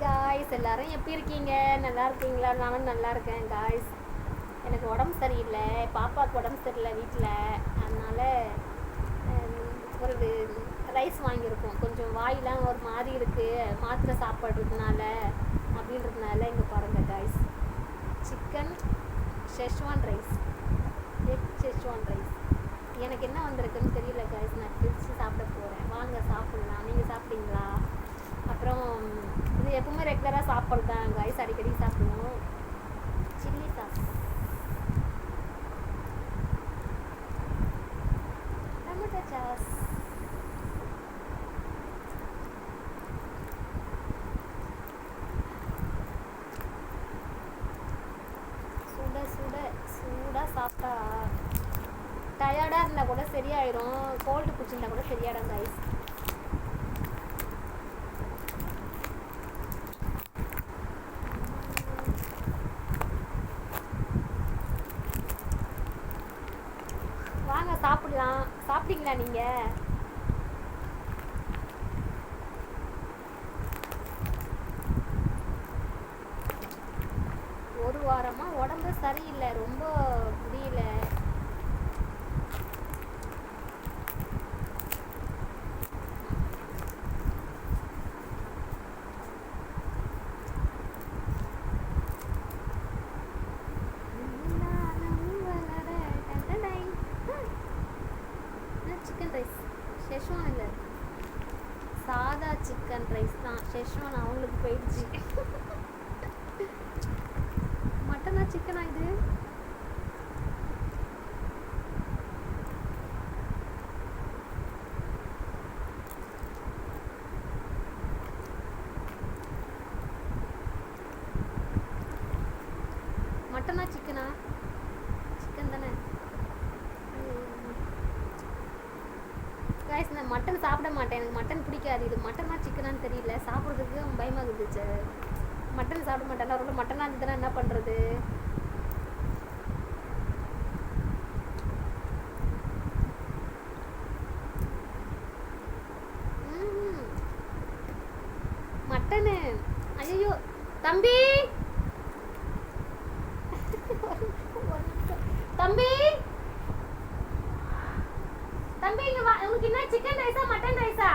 Guys, எல்லாரும் எப்படி இருக்கீங்க? நல்லா இருக்கீங்களா? நானும் நல்லா இருக்கேன் காய்ஸ். எனக்கு உடம்பு சரியில்லை, பாப்பாவுக்கு உடம்பு சரியில்லை வீட்டில். அதனால் ஒரு ரைஸ் வாங்கியிருக்கோம். கொஞ்சம் வாயெலாம் ஒரு மாதிரி இருக்குது, மாத்திரை சாப்பிட்றதுனால அப்படின்றதுனால. இங்கே பாருங்கள் guys, chicken Schezwan rice, egg Schezwan rice. எனக்கு என்ன வந்திருக்குன்னு தெரியல காய்ஸ். நான் பிரித்து சாப்பிட போகிறேன். வாங்க சாப்பிட்லாம். நீங்கள் சாப்பிட்டீங்களா? அப்புறம் இது எப்பவுமே ரெகுலராக சாப்பிட்றது தான் காய்ஸ், அடிக்கடி சாப்பிடுவோம். சில்லி சாஸ், டொமேட்டோ சாஸ், சுட சுட சூடாக சாப்பிட்டா டயர்டாக இருந்தால் கூட சரியாயிடும். கோல்டு பிடிச்சிருந்தா கூட சரியாயிடும் காய்ஸ். வாங்க சாப்பிடலாம். சாப்பிட்டீங்களா நீங்கள்? ஒரு வாரமாக உடம்பு சரியில்லை, ரொம்ப முடியல. சிக்கன் ரைஸ் ஷெஷ்வான் இல்லை, சாதா சிக்கன் ரைஸ் தான். ஷெஷ்வான் அவங்களுக்கு போயிடுச்சு. மட்டனா சிக்கனா இது? மட்டனா சிக்கனா? சிக்கன் தானே காய்ஸ். நான் மட்டன் சாப்பிட மாட்டேன், எனக்கு மட்டன் பிடிக்காது. இது மட்டனா சிக்கனான்னு தெரியல, சாப்பிட்றதுக்கு பயமாக இருந்துச்சு. மட்டன் சாப்பிட மாட்டேன். ரொம்ப மட்டனாக இருந்ததுன்னா என்ன பண்ணுறது? மட்டனு, ஐயோ தம்பி, தம்பி தம்பி இங்க வா. உங்களுக்கு என்ன சிக்கன் ரைஸா மட்டன் ரைஸா?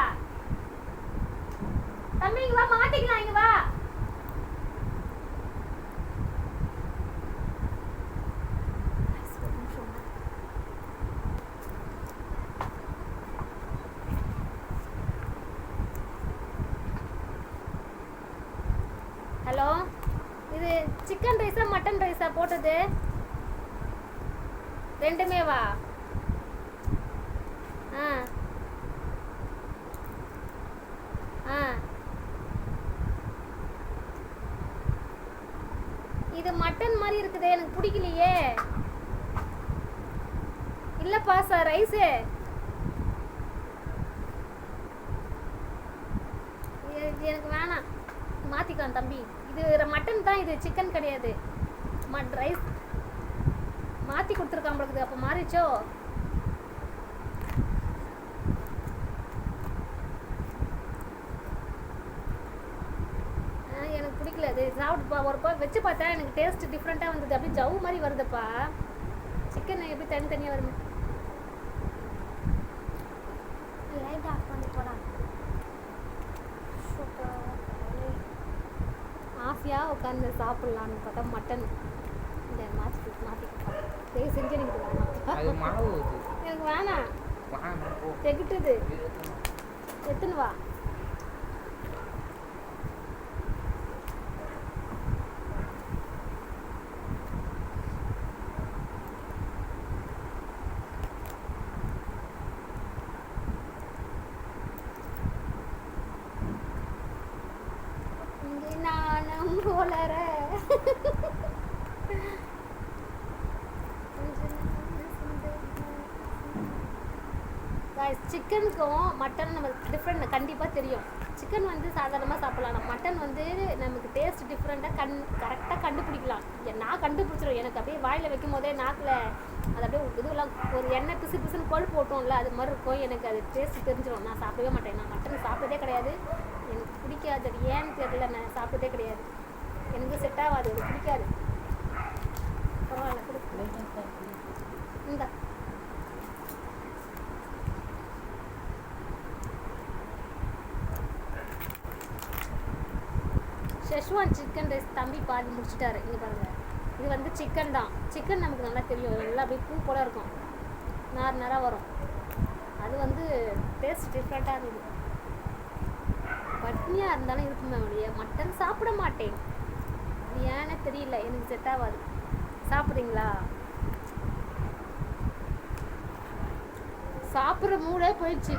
தம்பி இங்க வா, மாட்டிக்கலாம். இங்க வா. ஹலோ, இது சிக்கன் ரைஸா மட்டன் ரைஸா போட்டது? ரெண்டுமே வா. ஆ ஆ இது மட்டன் மாதிரி இருக்குது, எனக்கு பிடிக்கலையே. இல்லைப்பா சார், ரைஸு எனக்கு வேணாம், மாற்றிக்கலாம் தம்பி. இது மட்டன் தான், இது சிக்கன் கிடையாது. ரைஸ் மாற்றி கொடுத்துருக்கான் உங்களுக்கு, அப்போ மாறிச்சோ? எனக்கு பிடிக்கல அது. சாப்பிட்டுப்பா, ஒருப்பா வச்சு பார்த்தா எனக்கு டேஸ்ட் டிஃப்ரெண்ட்டாக வந்தது. அப்படியே ஜவு மாதிரி வருதுப்பா. சிக்கன் எப்படி தனித்தனியாக வருது? லைட் ஆஃப் பண்ணி போடா. ஆசையாக உட்காந்து சாப்பிட்லான்னு பார்த்தா மட்டன் இந்த மாற்றிக்கிட்டா. தயவு செஞ்சு எனக்கு வேணாம், எனக்கு வேணாம், தெகிட்டுது. எத்துன்னு வா. நானும் போலற சிக்கனுக்கும் மட்டன் நமக்கு டிஃப்ரெண்ட் கண்டிப்பாக தெரியும். சிக்கன் வந்து சாதாரணமாக சாப்பிட்லாம், மட்டன் வந்து நமக்கு டேஸ்ட் டிஃப்ரெண்ட்டாக கரெக்டாக கண்டுபிடிக்கலாம். நான் கண்டுபிடிச்சிடும். எனக்கு அப்படியே வாயில் வைக்கும் போதே நாக்கில் அது அப்படியே இதுவெல்லாம் ஒரு எண்ணெய் பிசு பிசுன்னு கொழுப்பு போட்டோம்ல, அது மாதிரி இருக்கும். எனக்கு அது டேஸ்ட் தெரிஞ்சிடும். நான் சாப்பிடவே மாட்டேன், நான் மட்டன் சாப்பிட்டதே கிடையாது. எனக்கு பிடிக்காது. அது ஏன்னு தெரியல, நான் சாப்பிட்டதே கிடையாது. எனக்கு செட் ஆகாது, அது பிடிக்காது. பரவாயில்ல கொடு. இந்த ஷெஷ்வான் சிக்கன் ரைஸ் தம்பி பாதி முடிச்சிட்டாரு. இங்கே பாருங்கள், இது வந்து சிக்கன் தான். சிக்கன் நமக்கு நல்லா தெரியும், எல்லாம் அப்படியே பூ போல இருக்கும், நார் வரும். அது வந்து டேஸ்ட் டிஃப்ரெண்ட்டாக இருந்தது. பட்னியாக இருந்தாலும் இருக்குமே ஒழிய மட்டன் சாப்பிட மாட்டேன். அது ஏன்னு தெரியல, எனக்கு செட் ஆகாது. சாப்பிட்றீங்களா? சாப்பிட்ற மூடே போயிடுச்சு.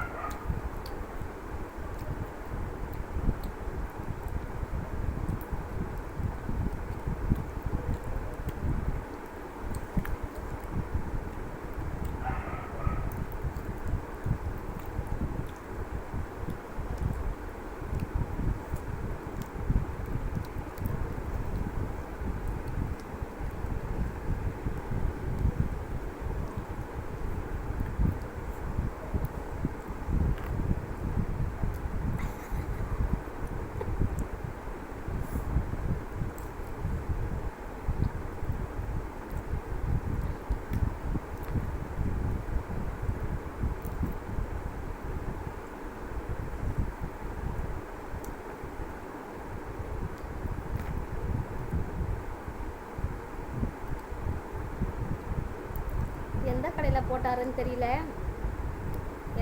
எந்த கடையில் போட்டாருன்னு தெரியல,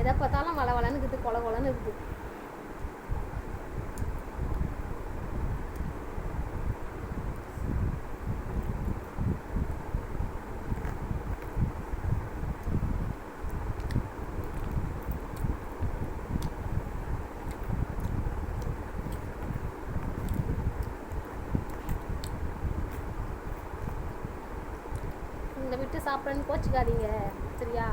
எதை பார்த்தாலும் வள வளன்னு இருக்குது, கொல கொலன்னு இருக்குது. இந்த விட்டு சாப்பிட்றேன்னு கோச்சிக்காதீங்க, சரியா?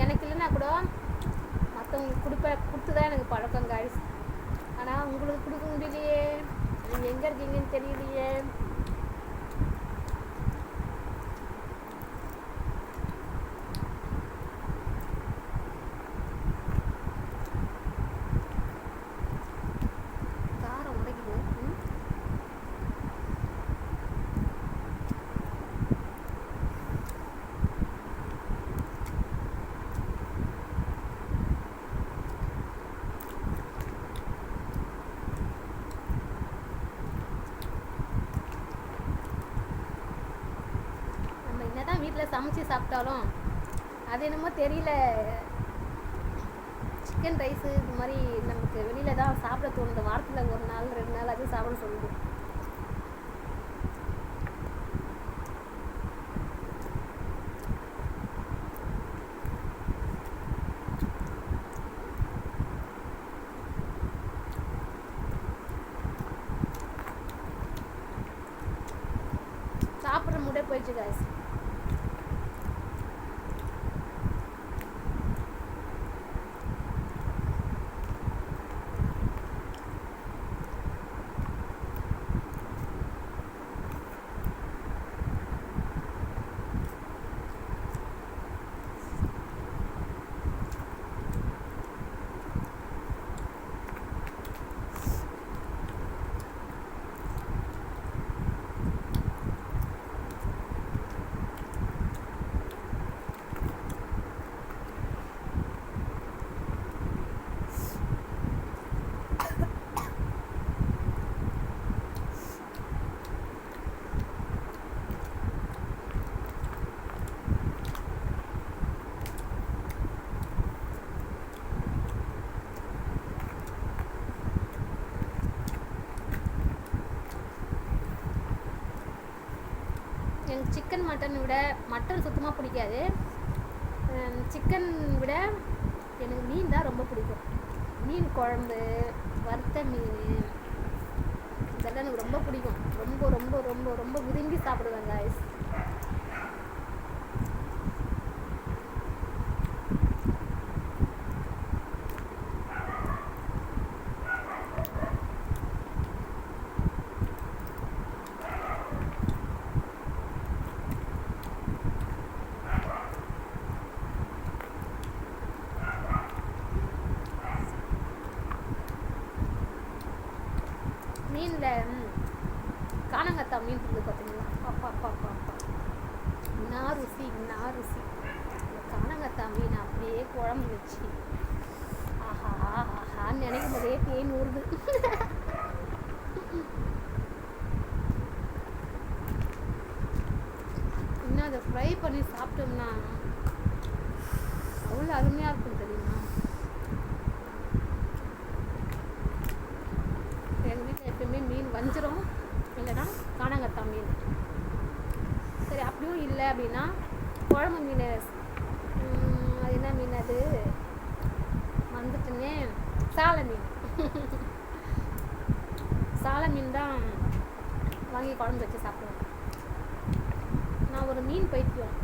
எனக்கு இல்லைன்னா கூட மற்றவங்களுக்கு கொடுத்து தான் எனக்கு பழக்கம் காய்ஸ். ஆனால் உங்களுக்கு கொடுக்க முடியலையே, நீங்கள் எங்கே இருக்கீங்கன்னு தெரியலையே. வீட்டில் சமைச்சு சாப்பிட்டாலும் அது என்னமோ தெரியல, சிக்கன் ரைஸு இது மாதிரி நமக்கு வெளியில் தான் சாப்பிட தோணுது. வாரத்தில் ஒரு நாள் 2 நாள் அது சாப்பிட சொல்லுது. சாப்பிட்ற மூடே போயிடுச்சு காய்ஸ். எனக்கு சிக்கன் மட்டன் விட மட்டன் சுத்தமாக பிடிக்காது. சிக்கன் விட எனக்கு மீன் தான் ரொம்ப பிடிக்கும். மீன் குழம்பு, வறுத்த மீன், இதெல்லாம் எனக்கு ரொம்ப பிடிக்கும். ரொம்ப ரொம்ப ரொம்ப ரொம்ப விரும்பி சாப்பிடுவேன் காய்ஸ். மீனில் காணங்கத்தா மீன் இருக்குது பார்த்தீங்களா, அப்பா அப்பா அப்பா அப்பா, நான் ருசி காணங்கத்தா மீன் அப்படியே குழம்பு வச்சு ஆஹா ஆஹான்னு நினைக்கும் போதே தேன் ஊறுது. இன்னும் அதை ஃப்ரை பண்ணி சாப்பிட்டோம்னா அவ்வளோ அருமையாக இருக்கும் தெரியுமா. எங்கள் வீட்டில் எப்பயுமே மீன் வஞ்சிரம் இல்லைன்னா காணங்கத்தா மீன். சரி அப்படியும் இல்லை அப்படின்னா குழம்பு மீன், அது என்ன மீன் அது வந்துட்டுன்னே, சாலை மீன். சாலை மீன் தான் வாங்கி குழம்பு வச்சு சாப்பிடுவேன். நான் ஒரு மீன் பைத்தியம்.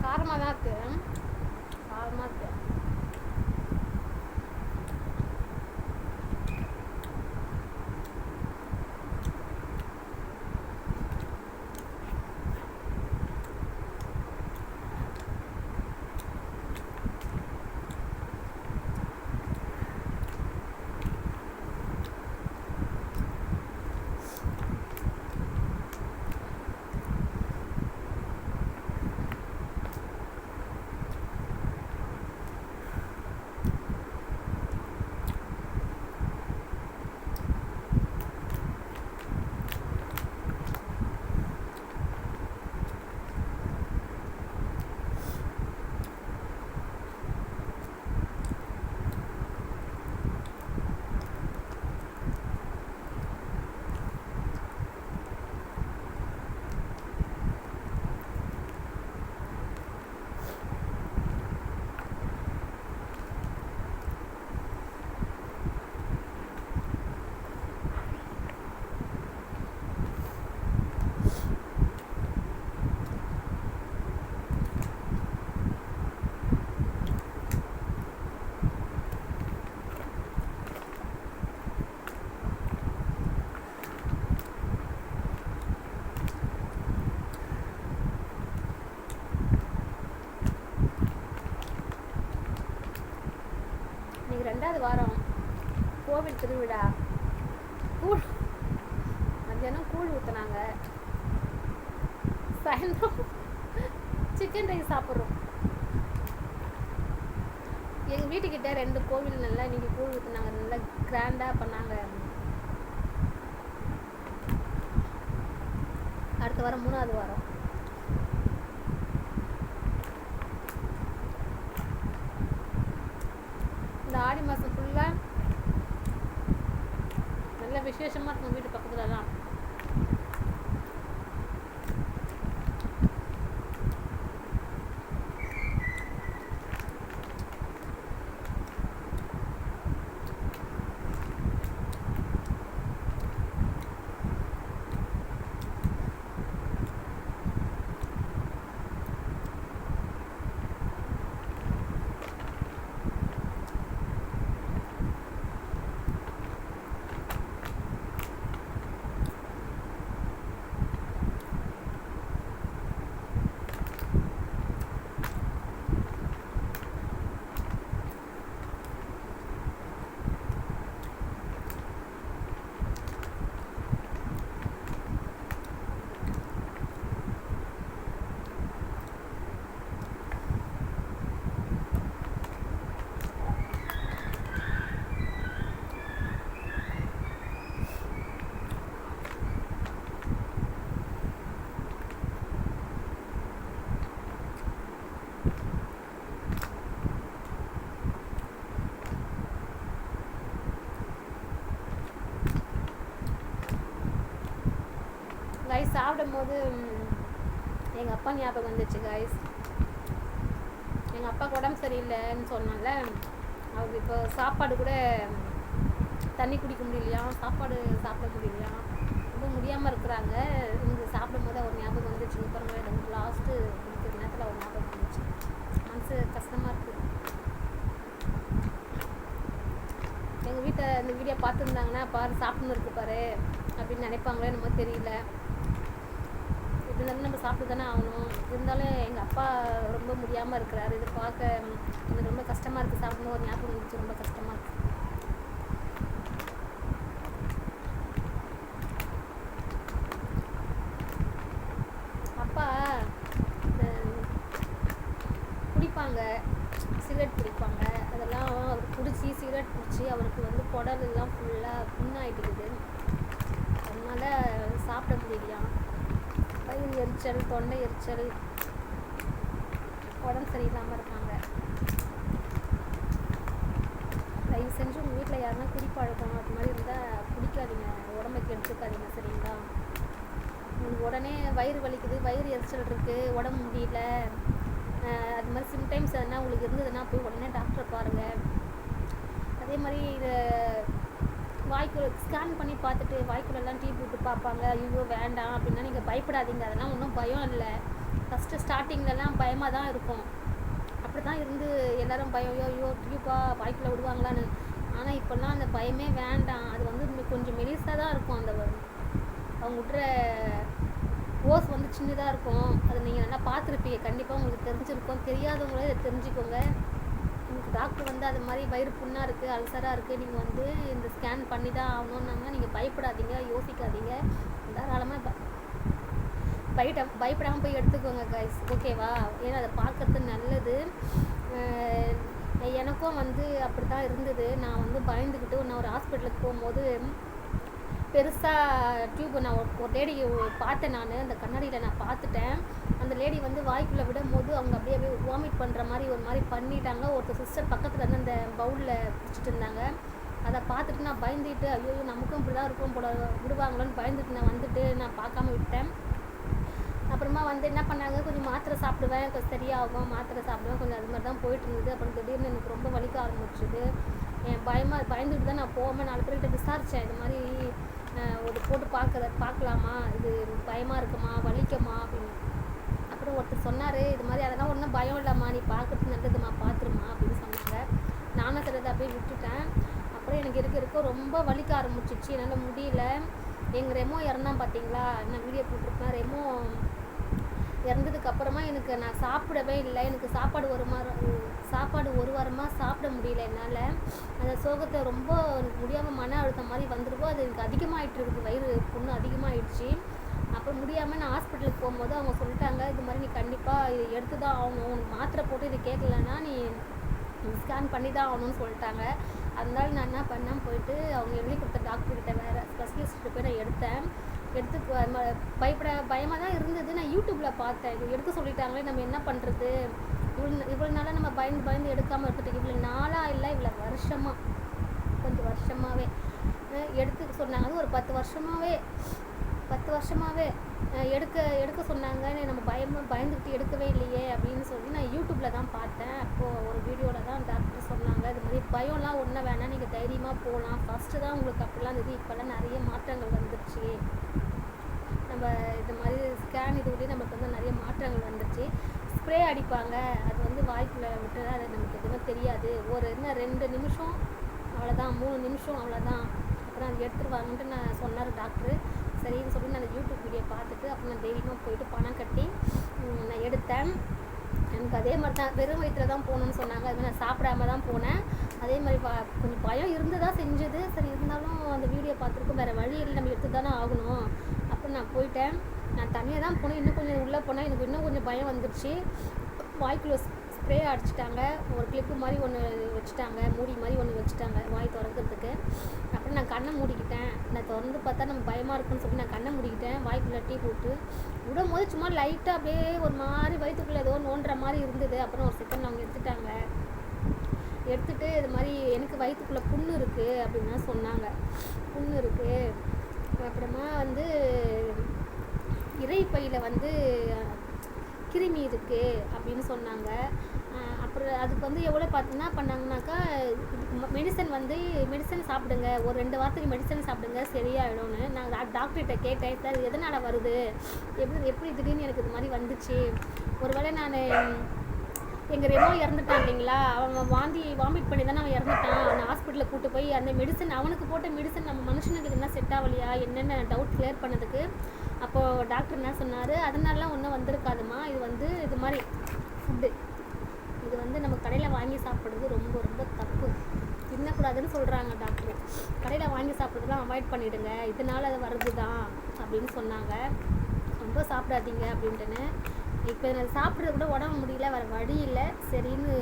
காரமாக தான் இருக்குது, காரமாக இருக்குது. ரெண்டாவது வாரம் கோவில் திருவிழா, கூழ் மத்தியானம் கூழ் ஊற்றுனாங்க, சாயந்தரம் சிக்கன் ரைஸ் சாப்பிட்றோம். எங்கள் வீட்டுக்கிட்ட 2 கோவில் நல்லா இன்றைக்கி கூழ் ஊற்றுனாங்க, நல்லா கிராண்டாக பண்ணாங்க. அடுத்த வாரம் 3வது வாரம் இந்த ஆடி மாதம் ஃபுல்லாக விசேஷமாக இருக்கும் வீட்டு பக்கத்துலலாம். கைஸ் சாப்பிடும் போது எங்கள் அப்பா ஞாபகம் வந்துச்சு கைஸ். எங்கள் அப்பாவுக்கு உடம்பு சரியில்லைன்னு சொன்னால அவருக்கு இப்போ சாப்பாடு கூட தண்ணி குடிக்க முடியலையா, சாப்பாடு சாப்பிட முடியலையா, ரொம்ப முடியாமல் இருக்கிறாங்க. இங்கே சாப்பிடும் போது அவர் ஞாபகம் வந்துச்சு. பாருங்க எனக்கு லாஸ்ட்டு இருக்கிற நேரத்தில் அவர் ஞாபகம் வந்துச்சு. மனசு கஷ்டமாக இருக்குது. எங்கள் வீட்டை இந்த வீடியோ பார்த்துருந்தாங்கன்னா பாரு சாப்பிட்னு இருக்கு பாரு அப்படின்னு நினைப்பாங்களே என்னமோ தெரியல. எப்படி இருந்தாலும் நம்ம சாப்பிட்டு தானே ஆகணும். இருந்தாலும் எங்கள் அப்பா ரொம்ப முடியாமல் இருக்கிறாரு. இது பார்க்க எனக்கு ரொம்ப கஷ்டமாக இருக்குது. சாப்பிடணும் ஒரு ஞாபகம் வந்துச்சு. ரொம்ப கஷ்டமாக இருக்குது. அப்பா குடிப்பாங்க, சிகரெட் குடிப்பாங்க. அதெல்லாம் அவர் குடிச்சு சிகரெட் குடிச்சு அவருக்கு வந்து குடலெல்லாம் ஃபுல்லாக புண்ணாயிட்டுக்குது. அதனால சாப்பிட முடியலையா, வயிறு எரிச்சல், தொண்டை எரிச்சல், உடம்பு சரியில்லாமல் இருக்காங்க. தயவு செஞ்சு உங்கள் வீட்டில் யாருன்னா குடிப்பழக்கம் அது மாதிரி இருந்தால் குடிக்காதீங்க, உடம்புக்கு எடுத்துக்காதீங்க சரிங்களா. உங்களுக்கு உடனே வயிறு வலிக்குது, வயிறு எரிச்சல் இருக்குது, உடம்பு முடியல, அது மாதிரி சிம்டைம்ஸ் எதுனா உங்களுக்கு இருந்ததுன்னா போய் உடனே டாக்டரை பாருங்கள். அதே மாதிரி இதை வாய்க்குள்ள ஸ்கேன் பண்ணி பார்த்துட்டு வாய்க்குள்ளெல்லாம் டீ போட்டு பார்ப்பாங்க. ஐயோ வேண்டாம் அப்படின்னா நீங்கள் பயப்படாதீங்க. அதெல்லாம் ஒன்றும் பயம் இல்லை. ஃபஸ்ட்டு ஸ்டார்டிங்லலாம் பயமாக தான் இருக்கும். அப்படி தான் இருந்து எல்லோரும் பயம், ஐயோ டியூப்பா வாய்க்குள்ளே விடுவாங்களான்னு. ஆனால் இப்போல்லாம் அந்த பயமே வேண்டாம். அது வந்து கொஞ்சம் மெலிசாக தான் இருக்கும். அந்த அவங்க விட்ற ஓஸ் வந்து சின்னதாக இருக்கும். அதை நீங்கள் நல்லா பார்த்துருப்பீங்க, கண்டிப்பாக உங்களுக்கு தெரிஞ்சிருக்கும். தெரியாதவங்களே இதை தெரிஞ்சுக்கோங்க. உங்களுக்கு டாக்டர் வந்து அது மாதிரி வயிறு புண்ணாக இருக்குது, அல்சராக இருக்குது, நீங்கள் வந்து இந்த ஸ்கேன் பண்ணி தான் ஆகணுன்னாங்க. நீங்கள் பயப்படாதீங்க, யோசிக்காதீங்க, தாராளமாக பயப்படாமல் போய் எடுத்துக்கோங்க கைஸ், ஓகேவா. ஏன்னா அதை பார்க்கறது நல்லது. எனக்கும் வந்து அப்படி தான் இருந்தது. நான் வந்து பயந்துக்கிட்டு நான் ஒரு ஹாஸ்பிட்டலுக்கு போகும்போது பெருசாக டியூப் நான் ஒரு லேடி பார்த்தேன். நான் அந்த கண்ணாடியில் நான் பார்த்துட்டேன். அந்த லேடி வந்து வாய்க்குள்ளே விடும் போது அவங்க அப்படியே வாமிட் பண்ணுற மாதிரி ஒரு மாதிரி பண்ணிட்டாங்க. ஒருத்தர் சிஸ்டர் பக்கத்தில் வந்து அந்த பவுலில் பிடிச்சிட்டு இருந்தாங்க. அதை பார்த்துட்டு நான் பயந்துட்டு ஐயோ நமக்கும் இப்படி தான் இருக்கும் போல விடுவாங்களோன்னு பயந்துட்டு நான் வந்துட்டு நான் பார்க்காம விட்டேன். அப்புறமா வந்து என்ன பண்ணாங்க, கொஞ்சம் மாத்திரை சாப்பிடுவேன், கொஞ்சம் சரியாகும், மாத்திரை சாப்பிடுவேன், கொஞ்சம் அது மாதிரி தான் போயிட்டு இருந்தது. அப்புறம் திடீர்னு எனக்கு ரொம்ப வலிக்க ஆரம்பிச்சுது. பயந்துட்டு தான் நான் போகாமல் 4 பேர்கிட்ட விசாரித்தேன். இது மாதிரி ஒரு போட்டு பார்க்கலாமா, இது பயமாக இருக்குமா, வலிக்குமா அப்படின்னு. அப்புறம் ஒருத்தர் சொன்னார், இது மாதிரி அதெல்லாம் ஒன்றும் பயம் இல்லைம்மா, நீ பார்க்கறது நல்லதுமா, பார்த்துருமா அப்படின்னு சொன்னாங்க. நானும் சிலதை அப்படியே விட்டுட்டேன். அப்புறம் எனக்கு இருக்க ரொம்ப வலிக்க ஆரம்பிச்சிச்சு, என்னால் முடியல. எங்கள் ரெமோ இறந்தான் பார்த்தீங்களா, நான் வீடியோ போட்டிருப்பேன். ரெமோ இறந்ததுக்கப்புறமா எனக்கு நான் சாப்பிடவே இல்லை. எனக்கு சாப்பாடு ஒரு வாரமாக சாப்பிட முடியல என்னால். அந்த சோகத்தை ரொம்ப எனக்கு முடியாமல் மன அழுத்தம் மாதிரி வந்துருவோம். அது எனக்கு அதிகமாகிட்டு இருக்குது, வயிறு புண்ணு அதிகமாகிடுச்சு. அப்புறம் முடியாமல் நான் ஹாஸ்பிட்டலுக்கு போகும்போது அவங்க சொல்லிட்டாங்க, இது மாதிரி நீ கண்டிப்பாக இது எடுத்து தான் ஆகணும், உனக்கு மாத்திரை போட்டு இது கேட்கலன்னா நீ ஸ்கேன் பண்ணி தான் ஆகணும்னு சொல்லிட்டாங்க. அதனால நான் என்ன பண்ணேன், போயிட்டு அவங்க எழுதி கொடுத்த டாக்டர்கிட்ட வேறு ஸ்பெஷலிஸ்ட்டு போய் நான் எடுத்து பயமாக தான் இருந்தது. நான் யூடியூப்பில் பார்த்தேன், இது எடுக்க சொல்லிட்டாங்களே, நம்ம என்ன பண்ணுறது, இவ்வளோ நாளாக நம்ம பயந்து எடுக்காமல் எடுத்துட்டு, இவ்வளோ நாளாக இல்லை, இவ்வளோ வருஷமாக, கொஞ்சம் வருஷமாகவே எடுத்துக்க சொன்னாங்க. அது ஒரு 10 வருஷமாகவே எடுக்க சொன்னாங்க. நம்ம பயந்துக்கிட்டு எடுக்கவே இல்லையே அப்படின்னு சொல்லி நான் யூடியூப்பில் தான் பார்த்தேன். அப்போது ஒரு வீடியோவில் தான் டாக்டர் சொன்னாங்க, இது மாதிரி பயம்லாம் ஒன்றும் வேணாம், நீங்கள் தைரியமாக போகலாம். ஃபஸ்ட்டு தான் உங்களுக்கு அப்படிலாம் இருந்தது, இப்போல்லாம் நிறைய மாற்றங்கள் வந்துருச்சு. நம்ம இது மாதிரி ஸ்கேன் இதுலேயே நமக்கு வந்து நிறைய மாற்றங்கள் வந்துருச்சு. ஸ்ப்ரே அடிப்பாங்க, அது வந்து வாய்க்குள்ளே விட்டு அது நமக்கு எதுவுமே தெரியாது. இன்னும் 2 நிமிஷம் அவ்வளோதான், 3 நிமிஷம் அவ்வளோதான், அப்புறம் அது எடுத்துருவாங்கன்ட்டு நான் சொன்னார் டாக்டரு. சரின்னு சொல்லி நான் யூடியூப் வீடியோ பார்த்துட்டு அப்புறம் நான் தைரியமாக போயிட்டு பணம் கட்டி நான் எடுத்தேன். எனக்கு அதே மாதிரி தான் வெறும் வயிற்றில் தான் போகணுன்னு சொன்னாங்க. அது மாதிரி நான் சாப்பிடாம தான் போனேன். அதே மாதிரி கொஞ்சம் பயம் இருந்து தான் செஞ்சது. சரி இருந்தாலும் அந்த வீடியோ பார்த்துருக்கோம், வேறு வழி இல்லை, நம்ம எடுத்து தானே ஆகணும். அப்புறம் நான் போயிட்டேன். நான் தனியாக தான் போனேன். இன்னும் கொஞ்சம் உள்ளே போனேன், எனக்கு இன்னும் கொஞ்சம் பயம் வந்துடுச்சு. வாய்க்குள்ளே ஸ்ப்ரே அடிச்சிட்டாங்க, ஒரு கிளிப்பு மாதிரி ஒன்று வச்சுட்டாங்க, மூடி மாதிரி ஒன்று வச்சுட்டாங்க வாய் திறக்கிறதுக்கு. அப்புறம் நான் கண்ணை மூடிக்கிட்டேன். நான் திறந்து பார்த்தா நம்ம பயமாக இருக்குன்னு சொல்லி நான் கண்ணை மூடிக்கிட்டேன். வாய்க்குள்ளே டீ போட்டு விடும் போது சும்மா லைட்டாக அப்படியே ஒரு மாதிரி வயிற்றுக்குள்ளே ஏதோ நோண்டுற மாதிரி இருந்தது. அப்புறம் ஒரு செகண்ட் அவங்க எடுத்துட்டு இது மாதிரி எனக்கு வயிற்றுக்குள்ளே புண்ணு இருக்குது அப்படின்னு தான் சொன்னாங்க. புண்ணு இருக்குது, அப்புறமா வந்து இறைப்பையில் வந்து கிருமி இருக்குது அப்படின்னு சொன்னாங்க. அப்புறம் அதுக்கு வந்து எவ்வளோ என்ன பண்ணாங்கனாக்கா, மெடிசன் சாப்பிடுங்க, ஒரு 2 வாரத்துக்கு மெடிசன் சாப்பிடுங்க சரியாயிடும்னு. நான் டாக்டர்கிட்ட கேட்டேன், சார் எதனால் வருது, எப்படி திடீர்னு எனக்கு இது மாதிரி வந்துச்சு, ஒருவேளை நான் எங்கள் ரெமோ இறந்துட்டான் இல்லைங்களா, அவன் வாமிட் பண்ணி தானே அவன் இறந்துட்டான், அவனை ஹாஸ்பிட்டலில் கூப்பிட்டு போய் அந்த மெடிசன் அவனுக்கு போட்ட மெடிசன் நம்ம மனுஷனுக்கு என்ன செட் ஆகலையா என்னென்ன டவுட் கிளியர் பண்ணதுக்கு. அப்போது டாக்டர் என்ன சொன்னார், அதனாலலாம் ஒன்றும் வந்திருக்காதுமா, இது மாதிரி ஃபுட்டு இது வந்து நம்ம கடையில் வாங்கி சாப்பிட்றது ரொம்ப ரொம்ப தப்பு, தின்னக்கூடாதுன்னு சொல்கிறாங்க டாக்டர். கடையில் வாங்கி சாப்பிட்றதுலாம் அவாய்ட் பண்ணிவிடுங்க, இதனால் அது வருது தான் அப்படின்னு சொன்னாங்க. ரொம்ப சாப்பிடாதீங்க அப்படின்ட்டுன்னு. இப்போ எனக்கு சாப்பிட்றது கூட உடம்பு முடியல, வேறு வழி இல்லை, சரின்னு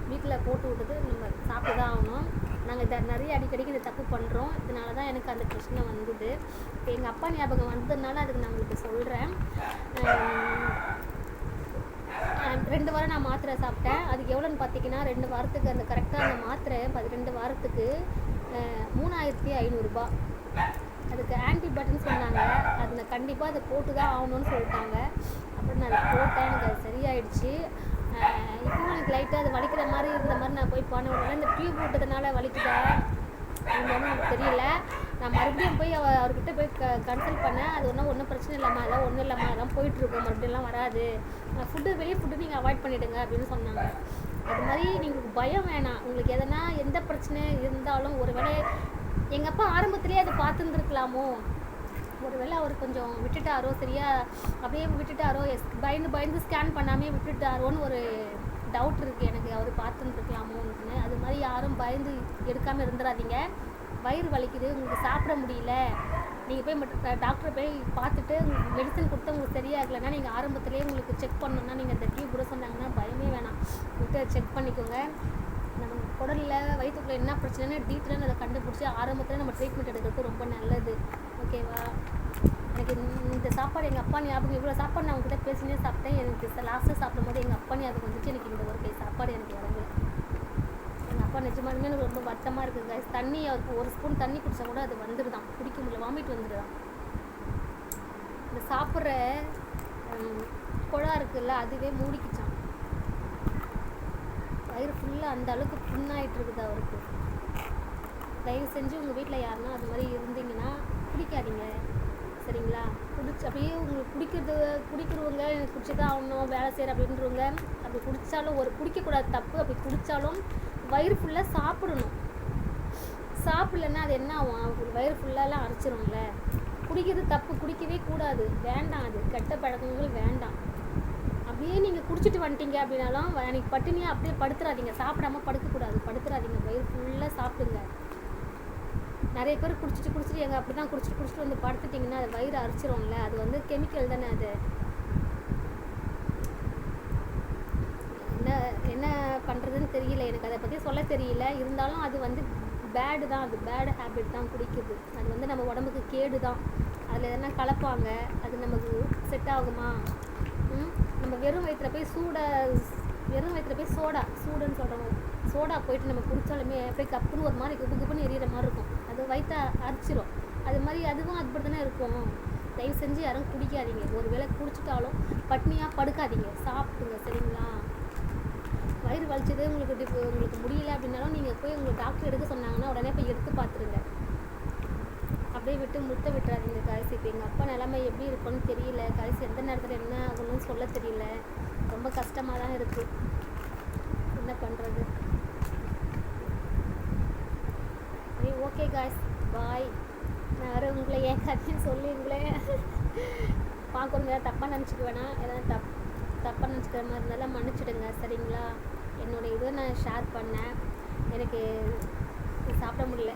வீட்டில் போட்டு விட்டுது, நம்ம சாப்பிட்டு தான் ஆகணும். நாங்கள் இதை நிறைய அடிக்கடிக்கு இதை தப்பு பண்ணுறோம். இதனால தான் எனக்கு அந்த பிரச்சனை வந்தது. இப்போ எங்கள் அப்பா ஞாபகம் வந்ததுனால அதுக்கு நான் உங்களுக்கு சொல்கிறேன். 2 வாரம் நான் மாத்திரை சாப்பிட்டேன். அதுக்கு எவ்வளோன்னு பார்த்தீங்கன்னா 2 வாரத்துக்கு அந்த கரெக்டாக அந்த மாத்திரை 2 வாரத்துக்கு 3500 ரூபா. அதுக்கு ஆன்டிபயோட்டிக்னு சொன்னாங்க. அது நான் கண்டிப்பாக அதை போட்டு தான் ஆகணும்னு சொல்லிட்டாங்க. அப்புறம் நான் அதை போட்டேன், எனக்கு அது சரியாயிடுச்சு. இப்போவும் எனக்கு லைட்டாக அது வலிக்கிற மாதிரி இருந்த மாதிரி நான் போய் பண்ண விடல. இந்த டியூப் விட்டதுனால வலிக்குதா என்னன்னு எனக்கு தெரியல. நான் மறுபடியும் போய் அவர்கிட்ட போய் கன்சல்ட் பண்ணேன். அது ஒன்றும் பிரச்சனை இல்லாமல் அதெல்லாம் ஒன்றும் இல்லாமல் அதெல்லாம் போயிட்டுருக்கோம், மறுபடியெல்லாம் வராது, வெளியே ஃபுட்டு நீங்கள் அவாய்ட் பண்ணிவிடுங்க அப்படின்னு சொன்னாங்க. அது மாதிரி நீங்கள் பயம் வேணாம். உங்களுக்கு எந்த பிரச்சனை இருந்தாலும், ஒருவேளை எங்கள் அப்பா ஆரம்பத்துலேயே அதை பார்த்துருந்துருக்கலாமோ, ஒருவேளை அவர் கொஞ்சம் விட்டுட்டாரோ, சரியா அப்படியே விட்டுட்டாரோ, பயந்து ஸ்கேன் பண்ணாமே விட்டுட்டாரோன்னு ஒரு டவுட் இருக்குது எனக்கு. அவர் பார்த்துருந்துருக்கலாமோன்னு. அது மாதிரி யாரும் பயந்து எடுக்காமல் இருந்துடாதீங்க. வயிறு வலிக்குது, உங்களுக்கு சாப்பிட முடியல, நீங்கள் போய் டாக்டரை போய் பார்த்துட்டு உங்களுக்கு மெடிசன் கொடுத்து உங்களுக்கு சரியாகலைன்னா நீங்கள் ஆரம்பத்துலேயே உங்களுக்கு செக் பண்ணணுன்னா நீங்கள் இந்த டியூப் கூட சொன்னாங்கன்னா பயமே வேணாம், விட்டு செக் பண்ணிக்கோங்க. நம்ம குடலில் வயிற்றுக்குள்ளே என்ன பிரச்சனைன்னு டீட்டெயிலாக அதை கண்டுபிடிச்சி ஆரம்பத்தில் நம்ம ட்ரீட்மெண்ட் எடுக்கிறது ரொம்ப நல்லது. ஓகேவா? எனக்கு இந்த சாப்பாடு எங்கள் அப்பா ஞாபகம், இவ்வளோ சாப்பாடு நான் உங்ககிட்ட பேசினே சாப்பிட்டேன். எனக்கு லாஸ்ட்டாக சாப்பிடும்போது எங்கள் அப்பா ஞாபகம் வந்துச்சு. எனக்கு இந்த ஒரு கை சாப்பாடு எனக்கு இறங்கல. எங்கள் அப்பா நிஜமாலுமே எனக்கு ரொம்ப வருத்தமாக இருக்குது கைஸ். தண்ணி அவருக்கு ஒரு ஸ்பூன் தண்ணி குடித்தா கூட அது வந்துடுதான், குடிக்க முடியல, வாமிட் வந்துடுதான். இந்த சாப்பிட்ற குழா இருக்குல்ல, அதுவே மூடிக்கிச்சான். வயிறு ஃபுல்லாக அந்த அளவுக்கு புண்ணாயிட்டு இருக்குது அவருக்கு. தயவு செஞ்சு உங்கள் வீட்டில் யாருன்னா அது மாதிரி இருந்தீங்கன்னா குடிக்காதீங்க, சரிங்களா? அப்படியே உங்களுக்கு குடிக்கிறவங்க எனக்கு குடிச்சு தான் ஆகணும், வேலை செய்கிற அப்படின்றவங்க அப்படி குடித்தாலும் குடிக்கக்கூடாது, தப்பு. அப்படி குடித்தாலும் வயிறு ஃபுல்லாக சாப்பிடணும். சாப்பிட்லன்னா அது என்ன ஆகும், வயிறு ஃபுல்லாலாம் அரைச்சிரும்ல. குடிக்கிறது தப்பு, குடிக்கவே கூடாது, வேண்டாம், அது கெட்ட பழக்கங்கள் வேண்டாம். அப்படியே நீங்கள் குடிச்சிட்டு வந்துட்டீங்க அப்படின்னாலும் எனக்கு பட்டினியாக அப்படியே படுத்துறாதீங்க, சாப்பிடாம படுக்கக்கூடாது, படுத்துறாதீங்க, வயிறு ஃபுல்லாக சாப்பிடுங்க. நிறைய பேர் குடிச்சிட்டு எங்கள் அப்படி தான் குடிச்சிட்டு வந்து படுத்துட்டிங்கன்னா அது வயிறு அரைச்சிரும்ல, அது வந்து கெமிக்கல் தானே. அது என்ன பண்ணுறதுன்னு தெரியல, எனக்கு அதை பற்றி சொல்ல தெரியல. இருந்தாலும் அது வந்து பேடு தான், அது பேடு ஹேபிட் தான் குடிக்குது. அது வந்து நம்ம உடம்புக்கு கேடு தான். அதில் எதனா கலப்பாங்க, அது நமக்கு செட் ஆகுமா? நம்ம வெறும் வயிற்றில் போய் சூடுன்னு சொல்கிறோம், சோடா போயிட்டு நம்ம குடித்தாலுமே அப்படியே கப்புன்னு ஒரு மாதிரி குப்புன்னு எரியிற மாதிரி இருக்கும். வயிற்ற அரிச்சிரும். அது மாதிரி அதுவும் அப்படி தானே இருக்கும். தயவு செஞ்சு யாரும் குடிக்காதீங்க. ஒரு வேளை குடிச்சிட்டாலும் பட்னியாக படுக்காதீங்க, சாப்பிடுங்க. சரிங்களா? வயிறு வலிச்சது உங்களுக்கு முடியல அப்படின்னாலும் நீங்கள் போய் உங்கள் டாக்டர் எடுக்க சொன்னாங்கன்னா உடனே போய் எடுத்து பார்த்துருங்க. அப்படியே முட்டை விட்டுறாதீங்க காய்ஸ். இப்போ எங்கள் அப்பா நிலைமை எப்படி இருக்குன்னு தெரியல காய்ஸ். எந்த நேரத்தில் என்ன ஆகணும்னு சொல்ல தெரியல. ரொம்ப கஷ்டமாக தான் இருக்குது. என்ன பண்ணுறது? சரி, ஓகே காய்ஸ், பாய். நான் வேறு உங்களை ஏன் கதையும் சொல்லிங்களேன். பார்க்கணுங்க, தப்பாக நினச்சிக்க வேணாம். எதாவது தப்பாக நினச்சிக்கிற மாதிரி இருந்தாலும் மன்னிச்சிடுங்க. சரிங்களா? என்னோடய இதை நான் ஷேர் பண்ணேன். எனக்கு சாப்பிட முடியல.